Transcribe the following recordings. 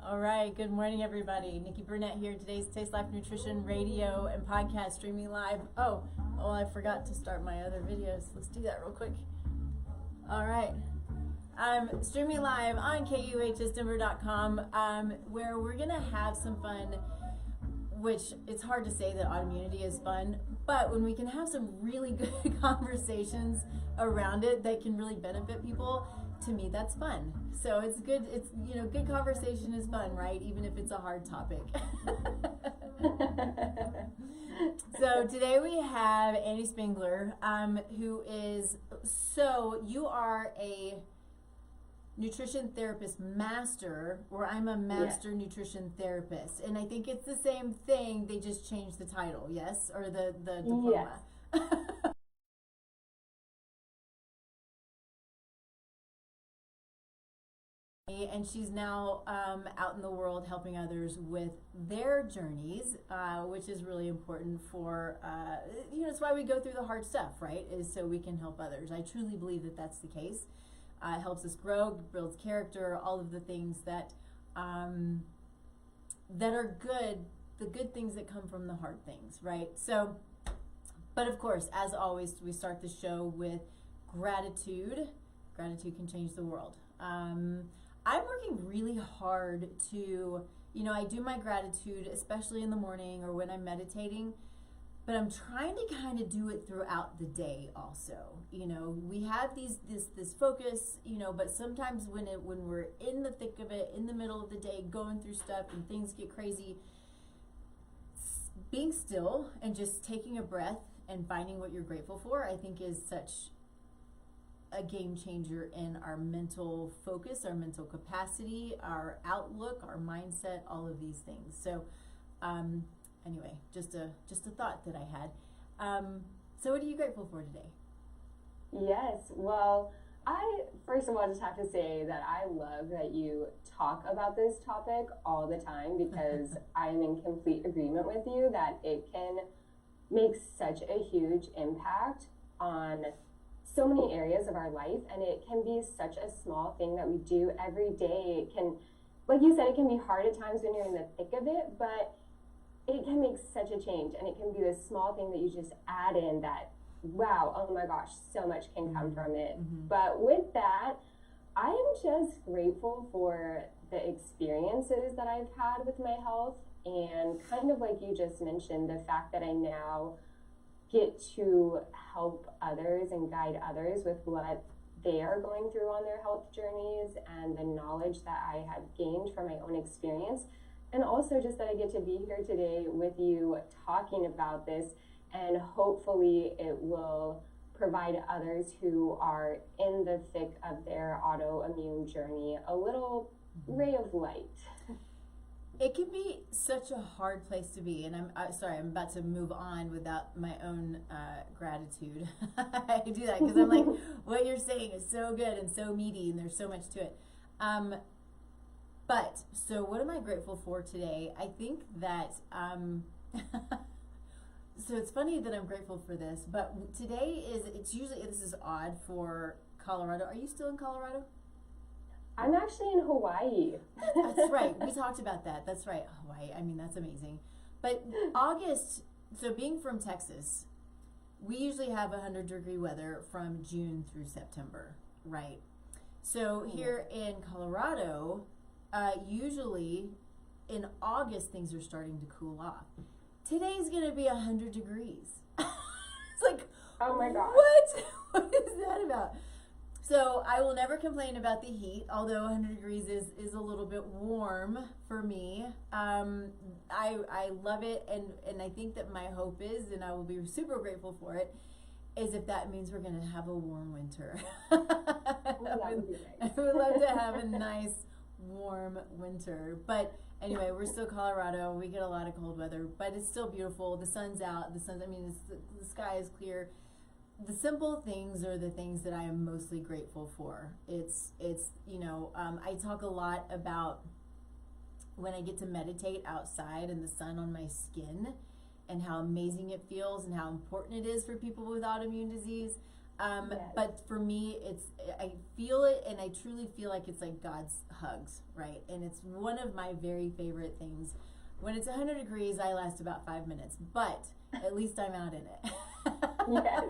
All right, good morning, everybody. Nikki Burnett here. Today's Taste Life Nutrition radio and podcast streaming live. Oh, I forgot to start my other videos. Let's do that real quick. All right. I'm streaming live on kuhsdenver.com, where we're going to have some fun, which it's hard to say that autoimmunity is fun, but when we can have some really good conversations around it that can really benefit people, to me, that's fun. So it's good. It's, good conversation is fun, right? Even if it's a hard topic. So today we have Annie Spengler, who is, you are a nutrition therapist master, or I'm a master nutrition therapist. And I think it's the same thing. They just changed the title, yes? Or the diploma. Yes. And she's now out in the world helping others with their journeys, which is really important for, it's why we go through the hard stuff, right? Is so we can help others. I truly believe that that's the case. It helps us grow, builds character, all of the things that that are good, the good things that come from the hard things, right? So, but of course, as always, we start the show with gratitude. Gratitude can change the world. I'm working really hard to, I do my gratitude, especially in the morning or when I'm meditating, but I'm trying to kind of do it throughout the day also. We have this focus, but sometimes when we're in the thick of it, in the middle of the day, going through stuff and things get crazy, being still and just taking a breath and finding what you're grateful for, I think is such a game changer in our mental focus, our mental capacity, our outlook, our mindset, all of these things. So anyway, just a thought that I had. So what are you grateful for today? Yes, well, I first of all just have to say that I love that you talk about this topic all the time, because I'm in complete agreement with you that it can make such a huge impact on so many areas of our life, and it can be such a small thing that we do every day. It can, like you said, it can be hard at times when you're in the thick of it, but it can make such a change, and it can be this small thing that you just add in that, wow, oh my gosh, so much can come from it. But with that, I am just grateful for the experiences that I've had with my health, and kind of like you just mentioned, the fact that I now get to help others and guide others with what they are going through on their health journeys, and the knowledge that I have gained from my own experience. And also just that I get to be here today with you talking about this, and hopefully it will provide others who are in the thick of their autoimmune journey a little ray of light. It can be such a hard place to be, and I'm about to move on without my own gratitude. I do that because I'm like, what you're saying is so good and so meaty, and there's so much to it. But so what am I grateful for today? I think that so it's funny that I'm grateful for this, but today this is odd for Colorado. Are you still in Colorado? I'm actually in Hawaii. That's right. We talked about that. That's right. Hawaii. I mean, that's amazing. But August, so being from Texas, we usually have 100-degree weather from June through September, right? So here in Colorado, usually in August, things are starting to cool off. Today's going to be 100 degrees. It's like, oh my God. What? What is that about? So I will never complain about the heat, although 100 degrees is a little bit warm for me. I love it, and I think that my hope is, and I will be super grateful for it, is if that means we're going to have a warm winter. I would love to have a nice warm winter. But anyway, we're still Colorado. We get a lot of cold weather, but it's still beautiful. The sun's out. The sky is clear. The simple things are the things that I am mostly grateful for. I talk a lot about when I get to meditate outside and the sun on my skin and how amazing it feels and how important it is for people with autoimmune disease. Yes. But for me, I feel it, and I truly feel like it's like God's hugs, right? And it's one of my very favorite things. When it's 100 degrees, I last about 5 minutes, but at least I'm out in it. Yes.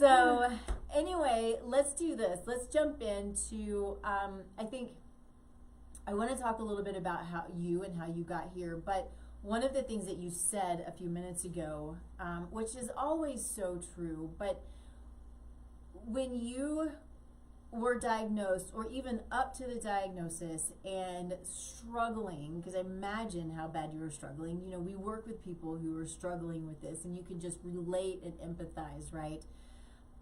So anyway, let's do this. Let's jump into, I think I want to talk a little bit about how you got here, but one of the things that you said a few minutes ago, which is always so true, but when you were diagnosed, or even up to the diagnosis and struggling, because I imagine how bad you were struggling. You know, we work with people who are struggling with this, and you can just relate and empathize, right?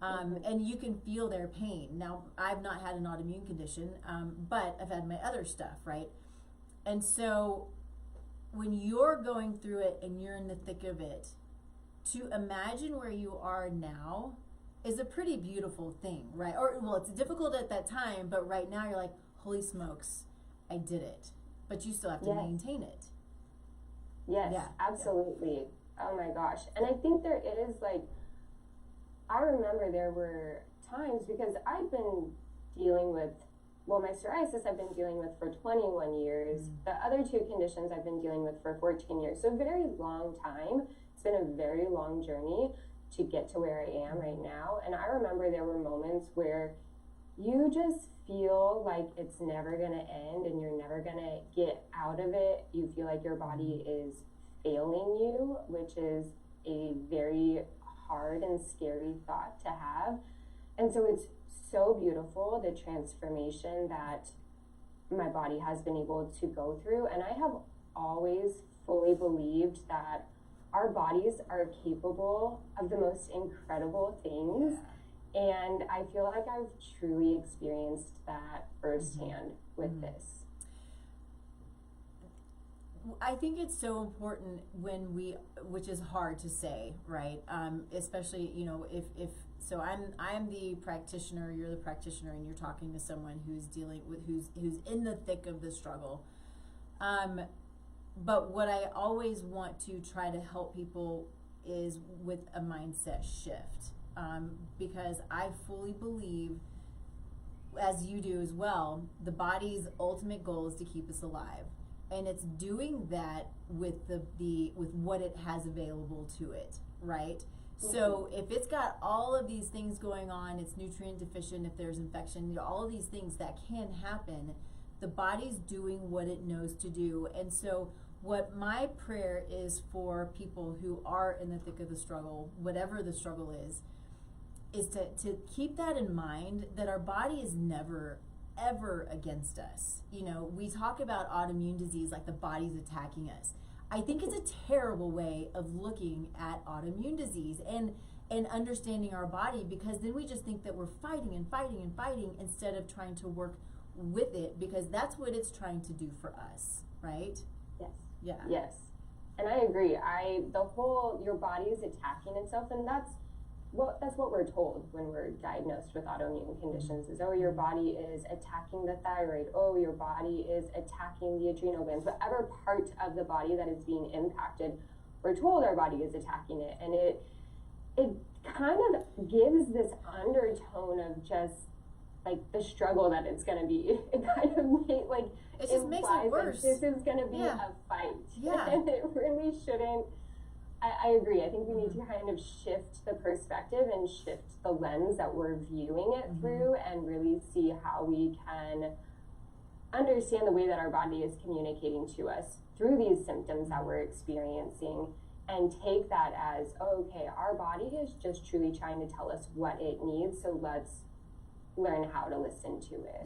And you can feel their pain. Now, I've not had an autoimmune condition, but I've had my other stuff, right? And so when you're going through it and you're in the thick of it, to imagine where you are now is a pretty beautiful thing, right? Or, well, it's difficult at that time, but right now you're like, holy smokes, I did it. But you still have to maintain it. Yes, yeah, absolutely. Yeah. Oh my gosh. And I think there is, like, I remember there were times, because I've been dealing with, well, my psoriasis I've been dealing with for 21 years. The other two conditions I've been dealing with for 14 years. So a very long time. It's been a very long journey to get to where I am right now. And I remember there were moments where you just feel like it's never gonna end and you're never gonna get out of it. You feel like your body is failing you, which is a very hard and scary thought to have. And so it's so beautiful, the transformation that my body has been able to go through. And I have always fully believed that our bodies are capable of the most incredible things. And I feel like I've truly experienced that firsthand with this. I think it's so important when which is hard to say, right? Especially, you know, if so I'm the practitioner, you're the practitioner, and you're talking to someone who's dealing with, who's in the thick of the struggle. But what I always want to try to help people is with a mindset shift. Because I fully believe, as you do as well, the body's ultimate goal is to keep us alive. And it's doing that with with what it has available to it, right? So if it's got all of these things going on, it's nutrient deficient, if there's infection, you know, all of these things that can happen, the body's doing what it knows to do. And so what my prayer is for people who are in the thick of the struggle, whatever the struggle is to keep that in mind, that our body is never ever against us. You know, we talk about autoimmune disease like the body's attacking us. I think it's a terrible way of looking at autoimmune disease and understanding our body, because then we just think that we're fighting and fighting and fighting instead of trying to work with it, because that's what it's trying to do for us, right? Yes. Yeah. Yes. And I agree. Your body is attacking itself, and that's what we're told when we're diagnosed with autoimmune conditions is, oh, your body is attacking the thyroid, oh, your body is attacking the adrenal glands, whatever part of the body that is being impacted, we're told our body is attacking it. And it kind of gives this undertone of just like the struggle that it's going to be. It kind of it just makes it worse. This is going to be a fight. Yeah. And it really shouldn't. I agree. I think we need to kind of shift the perspective and shift the lens that we're viewing it through, and really see how we can understand the way that our body is communicating to us through these symptoms that we're experiencing, and take that as, oh, okay, our body is just truly trying to tell us what it needs, so let's learn how to listen to it.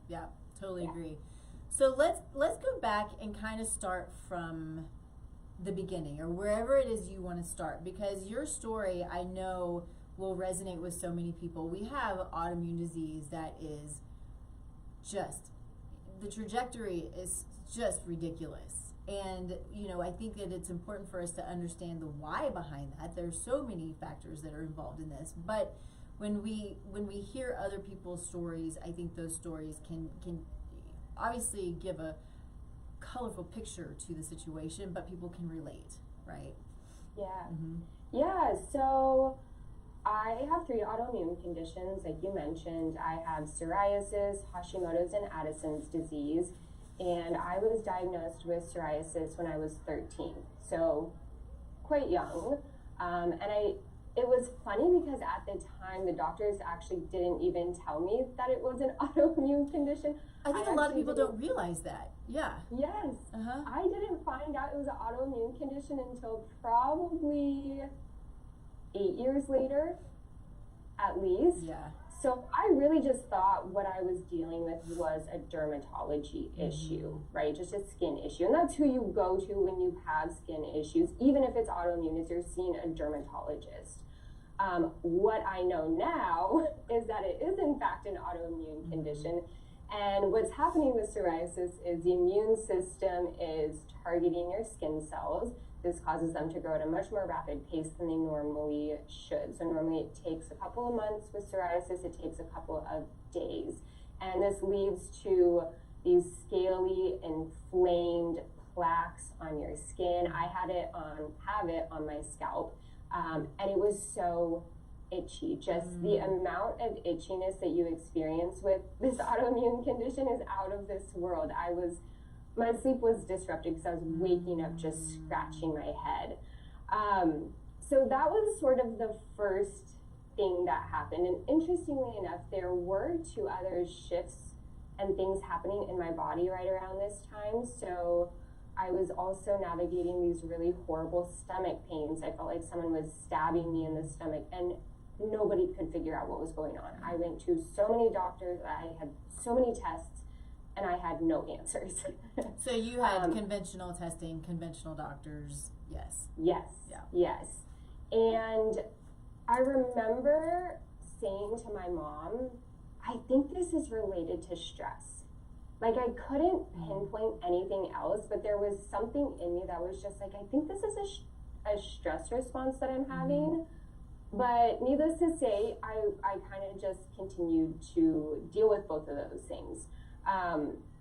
Yeah, totally agree. So let's go back and kind of start from the beginning, or wherever it is you want to start, because your story, I know, will resonate with so many people. We have autoimmune disease that is just, the trajectory is just ridiculous. And, you know, I think that it's important for us to understand the why behind that. There's so many factors that are involved in this, but when we hear other people's stories, I think those stories can obviously give a colorful picture to the situation, but people can relate, right? Yeah. Yeah, so I have 3 autoimmune conditions, like you mentioned. I have psoriasis, Hashimoto's, and Addison's disease, and I was diagnosed with psoriasis when I was 13, so quite young. It was funny because at the time, the doctors actually didn't even tell me that it was an autoimmune condition. I think a lot of people don't realize that. Yeah. Yes. I didn't find out it was an autoimmune condition until probably 8 years later, at least. Yeah. So I really just thought what I was dealing with was a dermatology issue, right? Just a skin issue. And that's who you go to when you have skin issues, even if it's autoimmune, is you're seeing a dermatologist. What I know now is that it is in fact an autoimmune condition. And what's happening with psoriasis is the immune system is targeting your skin cells. This causes them to grow at a much more rapid pace than they normally should. So normally it takes a couple of months with psoriasis, it takes a couple of days. And this leads to these scaly, inflamed plaques on your skin. I have it on my scalp. And it was so itchy. Just the amount of itchiness that you experience with this autoimmune condition is out of this world. My sleep was disrupted because I was waking up just scratching my head. So that was sort of the first thing that happened. And interestingly enough, there were 2 other shifts and things happening in my body right around this time. So I was also navigating these really horrible stomach pains. I felt like someone was stabbing me in the stomach, and nobody could figure out what was going on. I went to so many doctors, I had so many tests, and I had no answers. So you had conventional testing, conventional doctors, yes. Yes, yeah. Yes. And I remember saying to my mom, I think this is related to stress. Like, I couldn't pinpoint anything else, but there was something in me that was just like, I think this is a stress response that I'm having. But needless to say, I kind of just continued to deal with both of those things.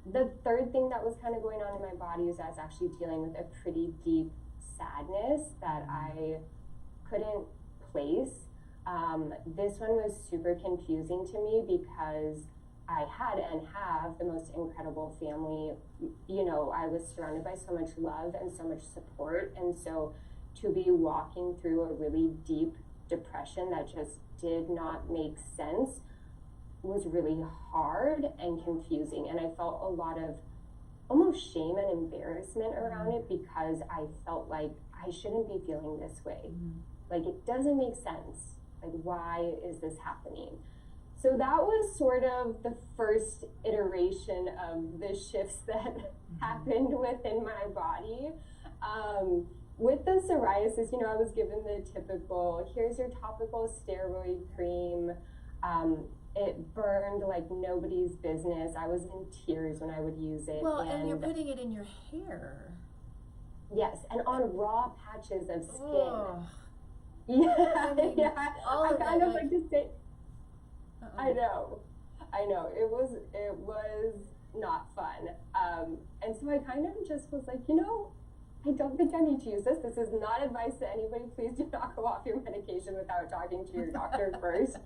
The third thing that was kind of going on in my body is I was actually dealing with a pretty deep sadness that I couldn't place. This one was super confusing to me because I had and have the most incredible family. You know, I was surrounded by so much love and so much support. And so to be walking through a really deep depression that just did not make sense was really hard and confusing. And I felt a lot of almost shame and embarrassment around it because I felt like I shouldn't be feeling this way. Like, it doesn't make sense. Like, why is this happening? So that was sort of the first iteration of the shifts that happened within my body. With the psoriasis, you know, I was given the typical, here's your topical steroid cream. It burned like nobody's business. I was in tears when I would use it. Well, and you're putting it in your hair. Yes, and on raw patches of skin. Oh. Yeah, I mean, yeah. I kind of like to say, I know. It was not fun. And so I kind of just was like, you know, I don't think I need to use this. This is not advice to anybody. Please do not go off your medication without talking to your doctor first.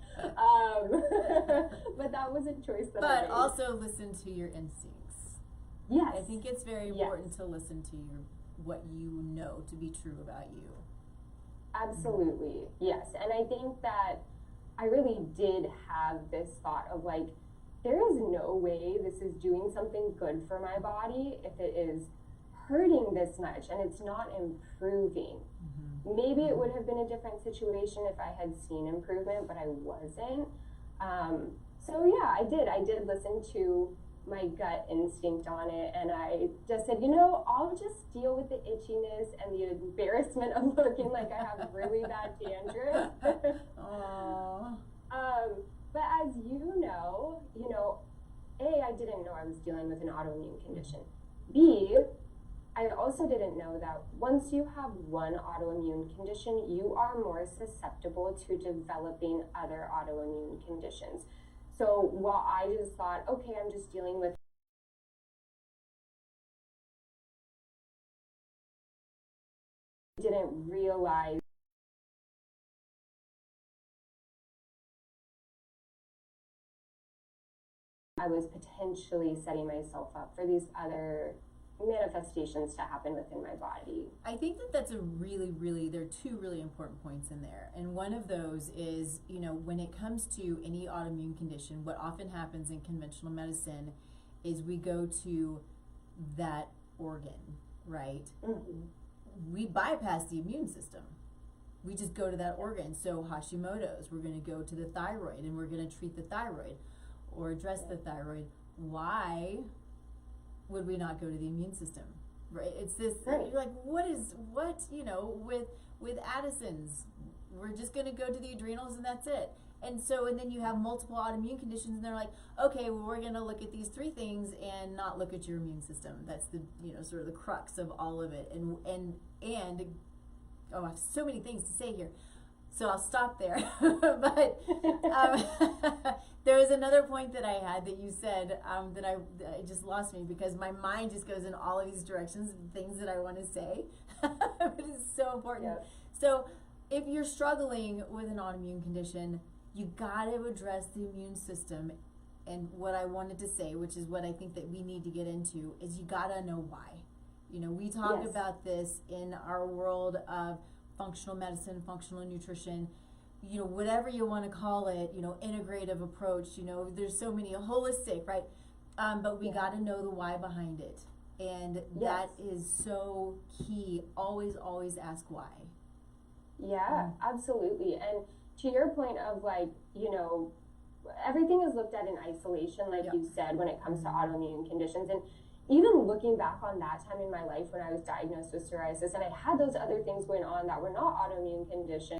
But that was a choice that I made. But also listen to your instincts. Yes. I think it's very important to listen to what you know to be true about you. Absolutely, yes. And I think that I really did have this thought of like, there is no way this is doing something good for my body if it is hurting this much and it's not improving. Maybe it would have been a different situation if I had seen improvement, but I wasn't. So yeah, I did listen to my gut instinct on it, and I just said, you know, I'll just deal with the itchiness and the embarrassment of looking like I have really bad dandruff. But as you know, A, I didn't know I was dealing with an autoimmune condition. B, I also didn't know that once you have one autoimmune condition, you are more susceptible to developing other autoimmune conditions. So while I just thought, okay, I'm just dealing with didn't realize I was potentially setting myself up for these other manifestations to happen within my body. I think that that's a really, there are two really important points in there. And one of those is, you know, when it comes to any autoimmune condition, what often happens in conventional medicine is we go to that organ, right? We bypass the immune system. We just go to that organ. So Hashimoto's, we're going to go to the thyroid and we're going to treat the thyroid or address the thyroid. Why would we not go to the immune system? Right? It's this, you're like, what, you know, with Addison's, we're just going to go to the adrenals and that's it. And so, and then you have multiple autoimmune conditions and they're like, okay, well, we're going to look at these three things and not look at your immune system. That's the, you know, sort of the crux of all of it. And oh, I have so many things to say here, so I'll stop there. But there was another point that I had that you said that I just lost me because my mind just goes in all of these directions, things that I want to say. But it's so important. Yep. So if you're struggling with an autoimmune condition, you got to address the immune system. And what I wanted to say, which is what I think that we need to get into, is you got to know why. You know, we talk about this in our world of functional medicine, functional nutrition, you know, whatever you want to call it, you know, integrative approach, you know, there's so many, holistic, right? But we got to know the why behind it. And that is so key. Always ask why. Yeah, absolutely. And to your point of like, you know, everything is looked at in isolation, like you said, when it comes to autoimmune conditions. And even looking back on that time in my life when I was diagnosed with psoriasis and I had those other things going on that were not autoimmune conditions,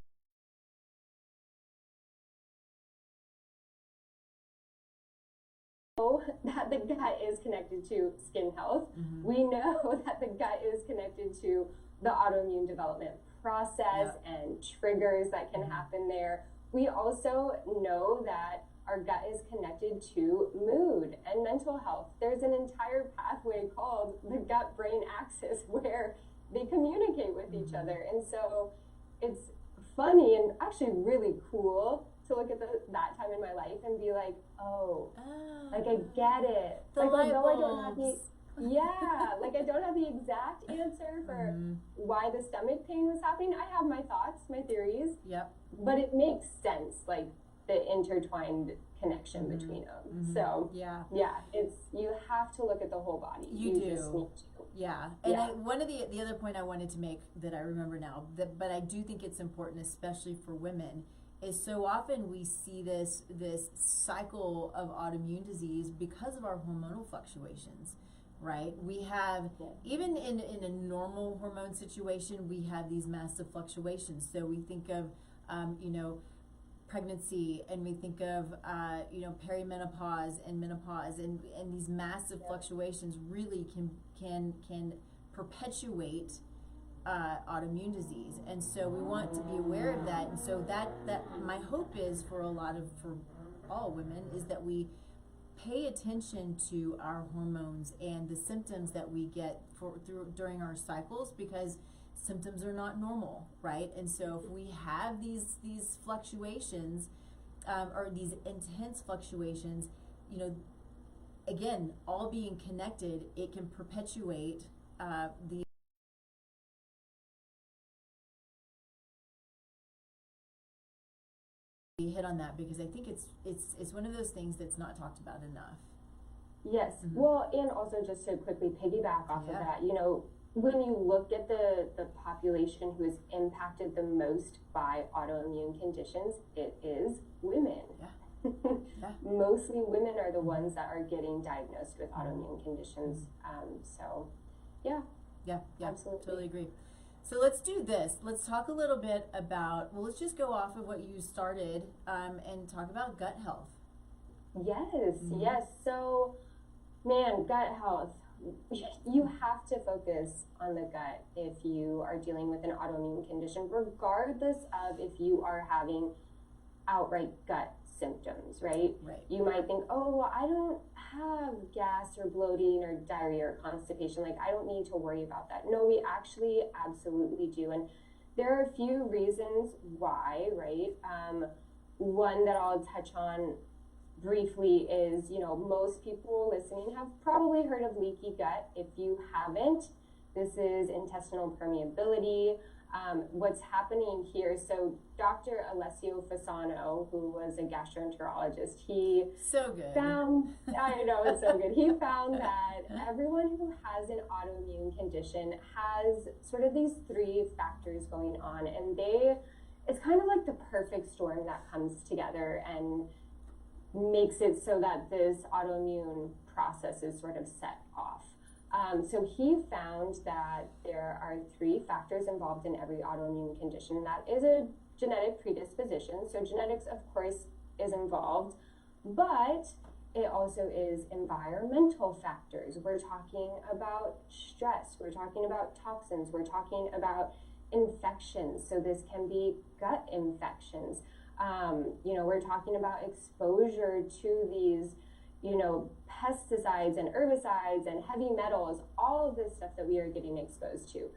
that the gut is connected to skin health. We know that the gut is connected to the autoimmune development process and triggers that can happen there. We also know that our gut is connected to mood and mental health. There's an entire pathway called the gut-brain axis where they communicate with each other. And so it's funny and actually really cool to look at that time in my life and be like, like I get it. Like although I don't have the like I don't have the exact answer for why the stomach pain was happening. I have my thoughts, my theories. But it makes sense, like the intertwined connection between them. So it's, you have to look at the whole body. You do. Just need to. And one of the other point I wanted to make that I remember now, but I do think it's important, especially for women, is so often we see this cycle of autoimmune disease because of our hormonal fluctuations, right? We have, even in a normal hormone situation, we have these massive fluctuations. So we think of, you know, pregnancy, and we think of you know, perimenopause and menopause, and these massive fluctuations really can perpetuate autoimmune disease. And so we want to be aware of that. And so that my hope is for all women is that we pay attention to our hormones and the symptoms that we get during our cycles, because symptoms are not normal, right? And so if we have these fluctuations or these intense fluctuations, you know, again, all being connected, it can perpetuate the hit on that, because I think it's one of those things that's not talked about enough. Yes. Well, and also just to quickly piggyback off of that, you know, when you look at the population who is impacted the most by autoimmune conditions, it is women. Mostly women are the ones that are getting diagnosed with autoimmune conditions. So, absolutely. Totally agree. So let's do this. Let's talk a little bit about, well, let's just go off of what you started and talk about gut health. Yes. So, man, gut health. You have to focus on the gut if you are dealing with an autoimmune condition, regardless of if you are having outright gut symptoms, right? You might think, oh, well, I don't have gas or bloating or diarrhea or constipation. Like, I don't need to worry about that. No, we actually absolutely do. And there are a few reasons why, right? One that I'll touch on briefly is, most people listening have probably heard of leaky gut. If you haven't, this is intestinal permeability. What's happening here, so Dr. Alessio Fasano, who was a gastroenterologist, he so good. found, I know, it's so good. He found that everyone who has an autoimmune condition has sort of these three factors going on, and it's kind of like the perfect storm that comes together and makes it so that this autoimmune process is sort of set off. So he found that there are three factors involved in every autoimmune condition. That is a genetic predisposition. So genetics, of course, is involved, but it also is environmental factors. We're talking about stress. We're talking about toxins. We're talking about infections. So this can be gut infections. We're talking about exposure to these pesticides and herbicides and heavy metals, all of this stuff that we are getting exposed to.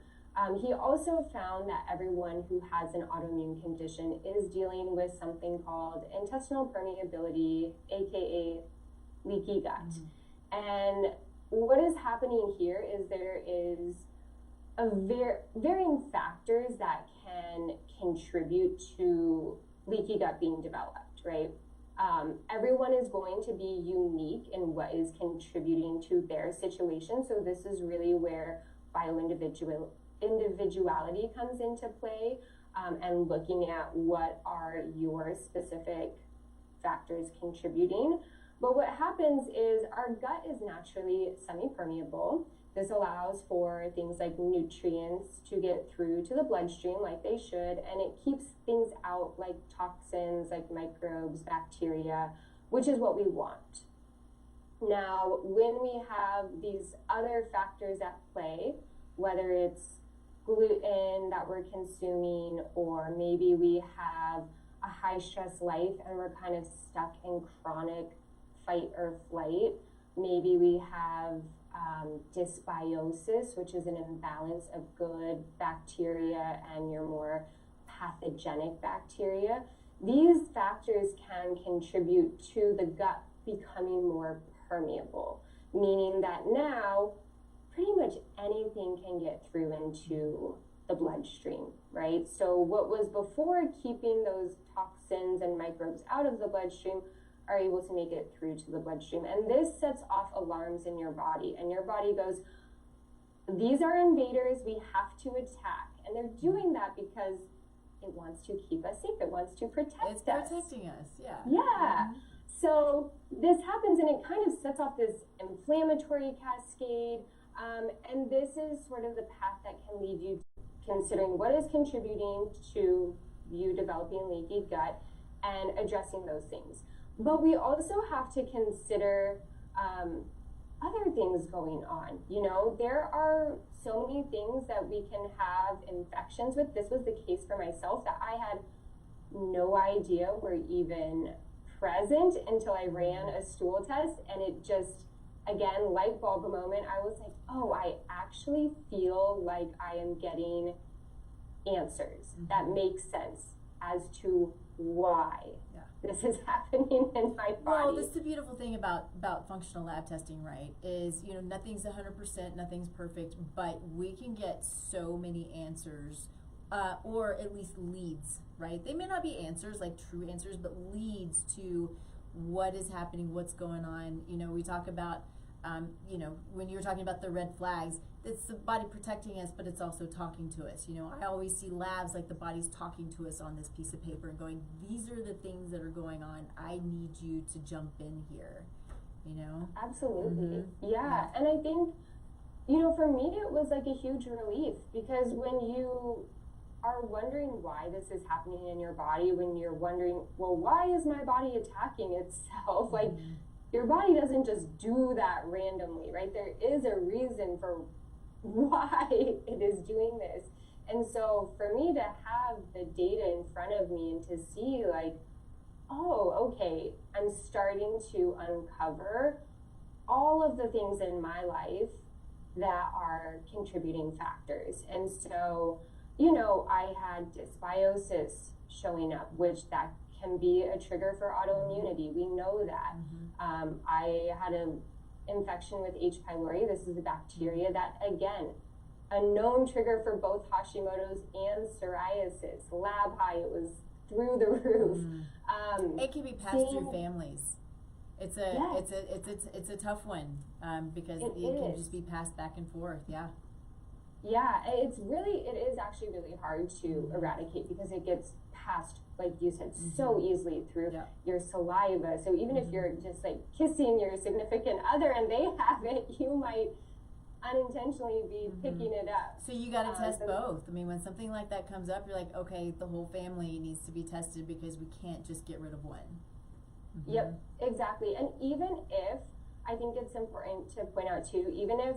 He also found that everyone who has an autoimmune condition is dealing with something called intestinal permeability, aka leaky gut. Mm-hmm. And what is happening here is there is a varying factors that can contribute to leaky gut being developed, right? Everyone is going to be unique in what is contributing to their situation. So this is really where individuality comes into play, and looking at what are your specific factors contributing. But what happens is our gut is naturally semi-permeable. This allows for things like nutrients to get through to the bloodstream like they should, and it keeps things out like toxins, like microbes, bacteria, which is what we want. Now, when we have these other factors at play, whether it's gluten that we're consuming, or maybe we have a high stress life and we're kind of stuck in chronic fight or flight, maybe we have dysbiosis, which is an imbalance of good bacteria and your more pathogenic bacteria. These factors can contribute to the gut becoming more permeable, meaning that now pretty much anything can get through into the bloodstream, right? So what was before keeping those toxins and microbes out of the bloodstream are able to make it through to the bloodstream. And this sets off alarms in your body, and your body goes, these are invaders, we have to attack. And they're doing that because it wants to keep us safe, it wants to protect us. It's protecting us, yeah. Yeah. Mm-hmm. So this happens, and it kind of sets off this inflammatory cascade, and this is sort of the path that can lead you considering what is contributing to you developing leaky gut and addressing those things. But we also have to consider other things going on. There are so many things that we can have infections with. This was the case for myself, that I had no idea were even present until I ran a stool test, and it just, again, light bulb moment. I was like, oh, I actually feel like I am getting answers that make sense as to why this is happening in my body. Well, this is the beautiful thing about functional lab testing, right? Is, nothing's 100%, nothing's perfect, but we can get so many answers, or at least leads, right? They may not be answers, like true answers, but leads to what is happening, what's going on. We talk about, when you were talking about the red flags, it's the body protecting us, but it's also talking to us. I always see labs like the body's talking to us on this piece of paper and going, these are the things that are going on. I need you to jump in here, Absolutely. Mm-hmm. Yeah. And I think, for me, it was like a huge relief, because when you are wondering why this is happening in your body, when you're wondering, well, why is my body attacking itself? Like, your body doesn't just do that randomly, right? There is a reason for why it is doing this. And so for me to have the data in front of me and to see like, oh, okay, I'm starting to uncover all of the things in my life that are contributing factors. And so, I had dysbiosis showing up, which that can be a trigger for autoimmunity. We know that. I had an infection with H. pylori. This is a bacteria that, again, a known trigger for both Hashimoto's and psoriasis. Lab high, it was through the roof. It can be passed through families. It's a tough one because it can just be passed back and forth. Yeah, it is actually really hard to eradicate because it gets passed, like you said, so easily through your saliva. So even if you're just like kissing your significant other and they have it, you might unintentionally be picking it up. So you got to test both. I mean, when something like that comes up, you're like, okay, the whole family needs to be tested because we can't just get rid of one. Yep, exactly. And even if, I think it's important to point out too, even if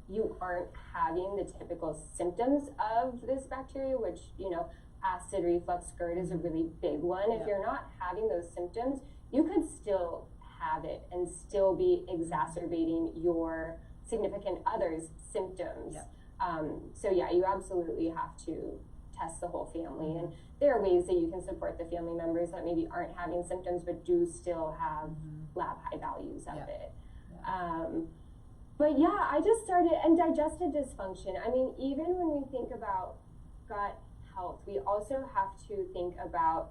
you aren't having the typical symptoms of this bacteria, which, you know, acid reflux GERD is a really big one. If you're not having those symptoms, you could still have it and still be exacerbating your significant other's symptoms. So yeah, you absolutely have to test the whole family. And there are ways that you can support the family members that maybe aren't having symptoms but do still have lab high values of it. But yeah, I just started, and digestive dysfunction. I mean, even when we think about gut health, we also have to think about,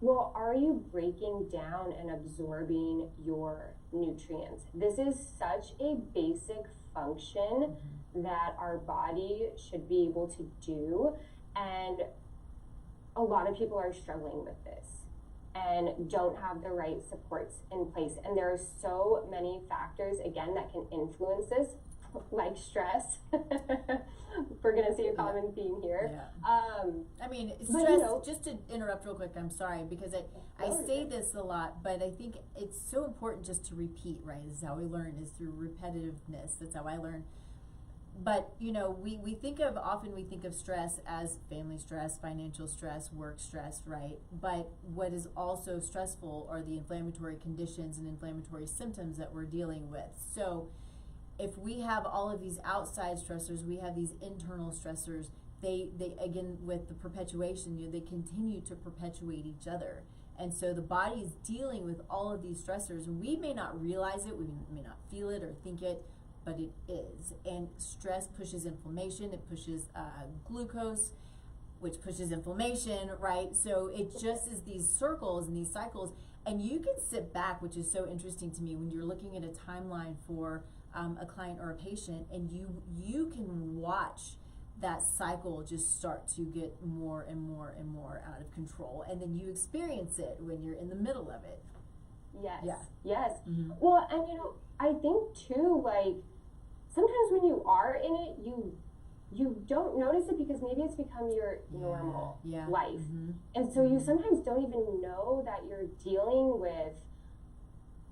well, are you breaking down and absorbing your nutrients? This is such a basic function that our body should be able to do. And a lot of people are struggling with this and don't have the right supports in place. And there are so many factors, again, that can influence this, like stress. We're going to see a common theme here. I mean, stress, you know, just to interrupt real quick, I'm sorry, because I say this a lot, but I think it's so important just to repeat, right? This is how we learn, is through repetitiveness. That's how I learn. But, you know, we think of stress as family stress, financial stress, work stress, right? But what is also stressful are the inflammatory conditions and inflammatory symptoms that we're dealing with. So if we have all of these outside stressors, we have these internal stressors, they again, with the perpetuation, you know, they continue to perpetuate each other. And so the body is dealing with all of these stressors, and we may not realize it, we may not feel it or think it, but it is. And stress pushes inflammation, it pushes glucose, which pushes inflammation, right? So it just is these circles and these cycles. And you can sit back, which is so interesting to me, when you're looking at a timeline for a client or a patient, and you can watch that cycle just start to get more and more and more out of control. And then you experience it when you're in the middle of it. Yes. Well, and you know, I think too, like, sometimes when you are in it, you don't notice it because maybe it's become your normal life. And so you sometimes don't even know that you're dealing with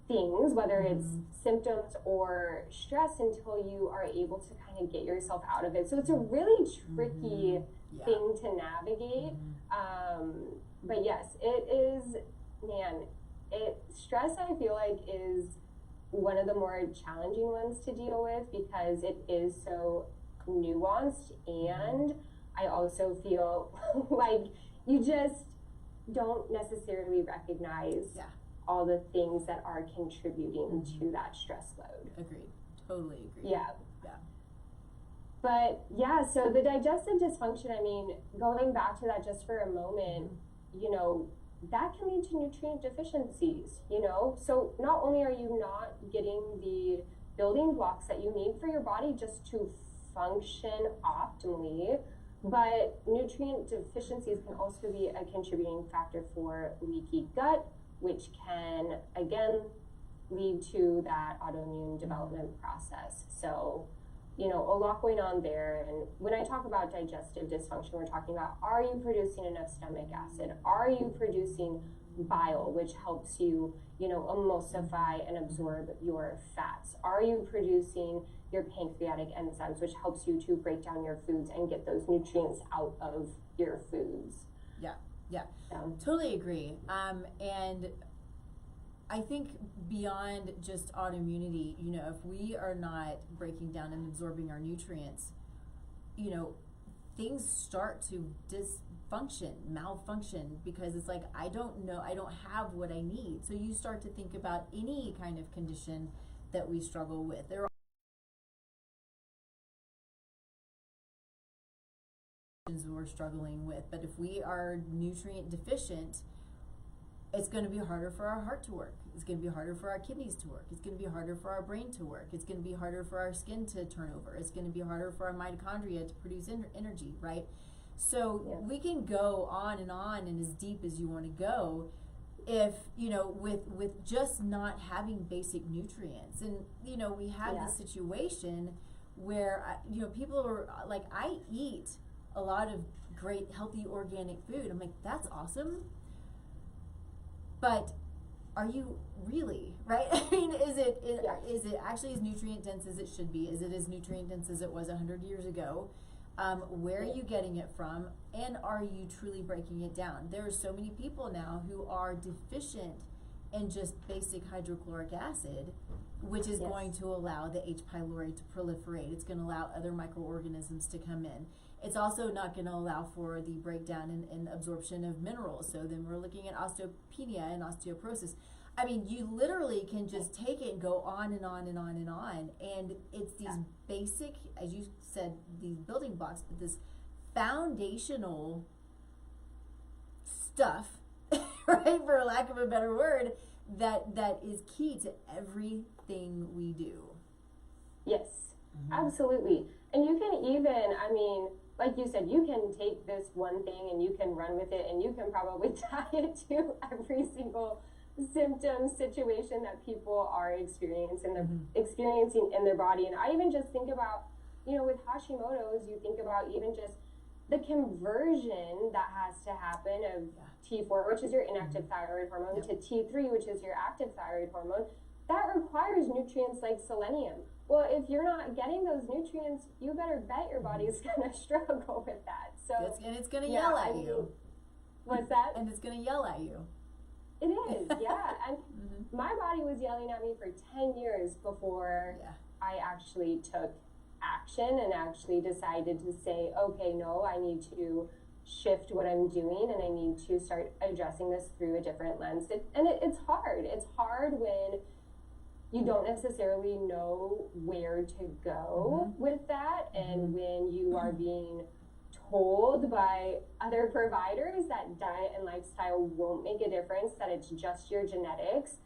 things, whether it's symptoms or stress, until you are able to kind of get yourself out of it. So it's a really tricky thing to navigate. But yes, it is, man, stress, I feel like, is one of the more challenging ones to deal with because it is so nuanced, and I also feel like you just don't necessarily recognize all the things that are contributing to that stress load. Agreed. Totally agree. Yeah. But yeah, so the digestive dysfunction, I mean, going back to that just for a moment, you know, that can lead to nutrient deficiencies, you know? So not only are you not getting the building blocks that you need for your body just to function optimally, but nutrient deficiencies can also be a contributing factor for leaky gut, which can, again, lead to that autoimmune development process. So, you know, a lot going on there. And when I talk about digestive dysfunction, we're talking about, are you producing enough stomach acid? Are you producing bile, which helps you, you know, emulsify and absorb your fats? Are you producing your pancreatic enzymes, which helps you to break down your foods and get those nutrients out of your foods? Yeah, totally agree. And I think beyond just autoimmunity, you know, if we are not breaking down and absorbing our nutrients, you know, things start to malfunction, because it's like, I don't have what I need. So you start to think about any kind of condition that we struggle with. There are we're struggling with, but if we are nutrient deficient, it's going to be harder for our heart to work. It's going to be harder for our kidneys to work. It's going to be harder for our brain to work. It's going to be harder for our skin to turn over. It's going to be harder for our mitochondria to produce energy, right? So we can go on and as deep as you want to go, if, with just not having basic nutrients. And, we have this situation where, people are like, I eat a lot of great, healthy, organic food. I'm like, that's awesome. But are you really, right? I mean, is it actually as nutrient dense as it should be? Is it as nutrient dense as it was 100 years ago? Where are you getting it from? And are you truly breaking it down? There are so many people now who are deficient in just basic hydrochloric acid, which is going to allow the H. pylori to proliferate. It's going to allow other microorganisms to come in. It's also not going to allow for the breakdown and absorption of minerals. So then we're looking at osteopenia and osteoporosis. I mean, you literally can just take it and go on and on and on and on. And it's these basic, as you said, these building blocks, but this foundational stuff, right, for lack of a better word, that is key to everything we do. Yes, absolutely. And you can even, I mean, like you said, you can take this one thing and you can run with it, and you can probably tie it to every single symptom situation that people are experiencing in their body. And I even just think about, with Hashimoto's, you think about even just the conversion that has to happen of T4, which is your inactive thyroid hormone, to T3, which is your active thyroid hormone. That requires nutrients like selenium. Well, if you're not getting those nutrients, you better bet your body's going to struggle with that. So, and it's going to yell at you. What's that? And it's going to yell at you. It is, yeah. And my body was yelling at me for 10 years before I actually took action and actually decided to say, okay, no, I need to shift what I'm doing, and I need to start addressing this through a different lens. It's hard. It's hard when you don't necessarily know where to go with that, and when you are being told by other providers that diet and lifestyle won't make a difference, that it's just your genetics,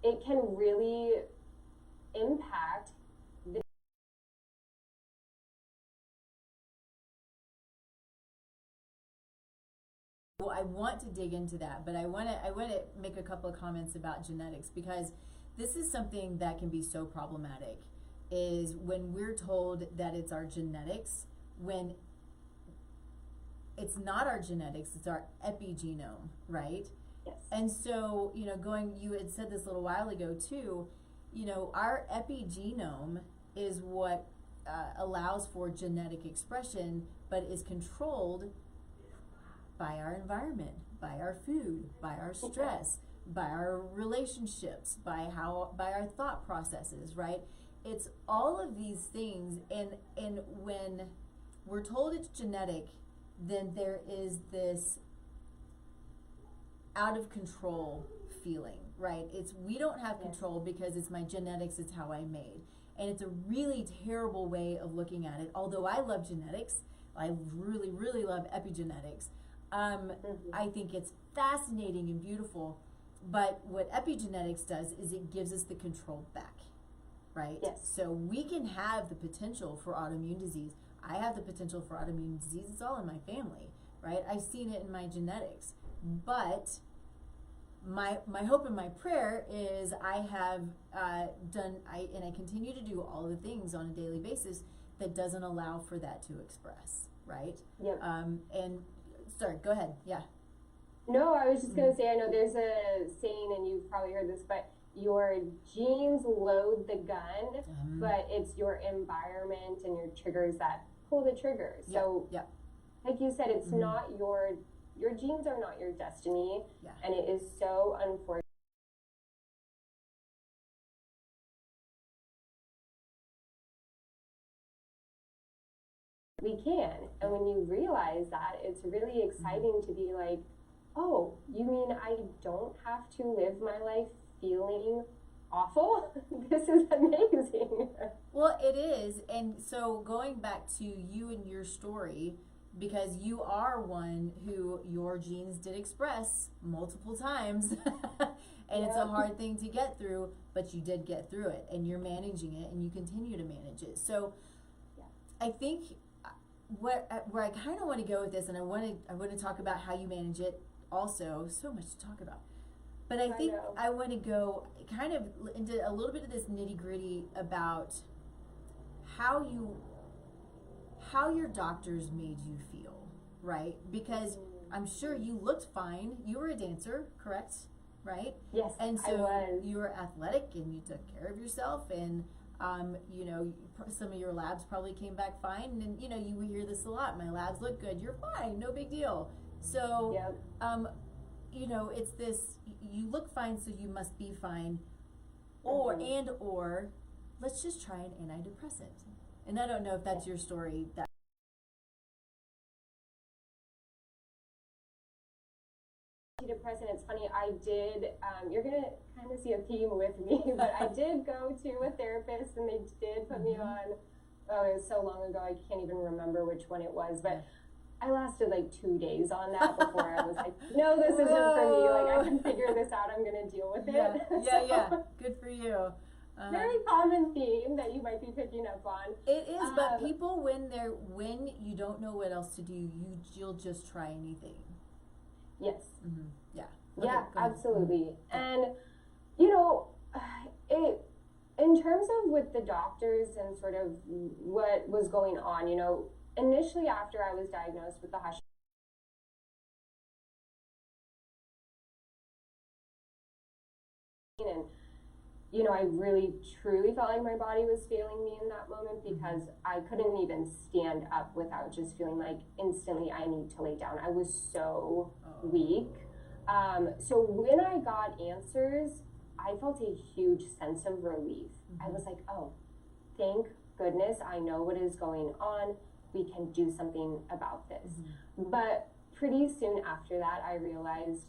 it can really impact the Well, I want to dig into that, but I want to make a couple of comments about genetics, because this is something that can be so problematic, is when we're told that it's our genetics, when it's not our genetics, it's our epigenome, right? Yes. And so, you had said this a little while ago too, our epigenome is what allows for genetic expression, but is controlled by our environment, by our food, by our stress, by our relationships, by our thought processes, right? It's all of these things, and when we're told it's genetic, then there is this out of control feeling, right? It's, we don't have control because it's my genetics, it's how I'm made. And it's a really terrible way of looking at it. Although I love genetics, I really, really love epigenetics. I think it's fascinating and beautiful. But what epigenetics does is it gives us the control back, right? Yes. So we can have the potential for autoimmune disease. I have the potential for autoimmune disease. It's all in my family, right? I've seen it in my genetics. But my hope and my prayer is I have and I continue to do all the things on a daily basis that doesn't allow for that to express, right? Yep. And sorry, go ahead. Yeah. No, I was just going to say, I know there's a saying, and you've probably heard this, but your genes load the gun, but it's your environment and your triggers that pull the trigger. So, like you said, it's not your genes are not your destiny, and it is so unfortunate. we can. And when you realize that, it's really exciting to be like, oh, you mean I don't have to live my life feeling awful? This is amazing. Well, it is. And so going back to you and your story, because you are one who your genes did express multiple times and it's a hard thing to get through, but you did get through it and you're managing it and you continue to manage it. So I think where I kind of want to go with this, and I want to talk about how you manage it also. So much to talk about. But I think I want to go kind of into a little bit of this nitty-gritty about how your doctors made you feel, right? Because I'm sure you looked fine. You were a dancer, correct? Right? Yes, and so I was. You were athletic and you took care of yourself, and you know, some of your labs probably came back fine, and you know, you hear this a lot. My labs look good. You're fine. No big deal. So, you know, it's this. You look fine, so you must be fine, or let's just try an antidepressant. And I don't know if that's your story. That Antidepressant, it's funny, I did, you're going to kind of see a theme with me, but I did go to a therapist and they did put me on, oh, it was so long ago, I can't even remember which one it was, but I lasted like 2 days on that before I was like, no, this isn't for me, like I can figure this out, I'm going to deal with it. Yeah, good for you. Very common theme that you might be picking up on. It is, but people, when you don't know what else to do, you'll just try anything. Yes. Mm-hmm. Yeah. Okay, yeah, absolutely. Mm-hmm. And you know, in terms of with the doctors and sort of what was going on, you know, initially after I was diagnosed with the Hashimoto, and you know, I really truly felt like my body was failing me in that moment because I couldn't even stand up without just feeling like instantly I need to lay down. I was so weak. So when I got answers, I felt a huge sense of relief. I was like, oh, thank goodness I know what is going on. We can do something about this. But pretty soon after that, I realized,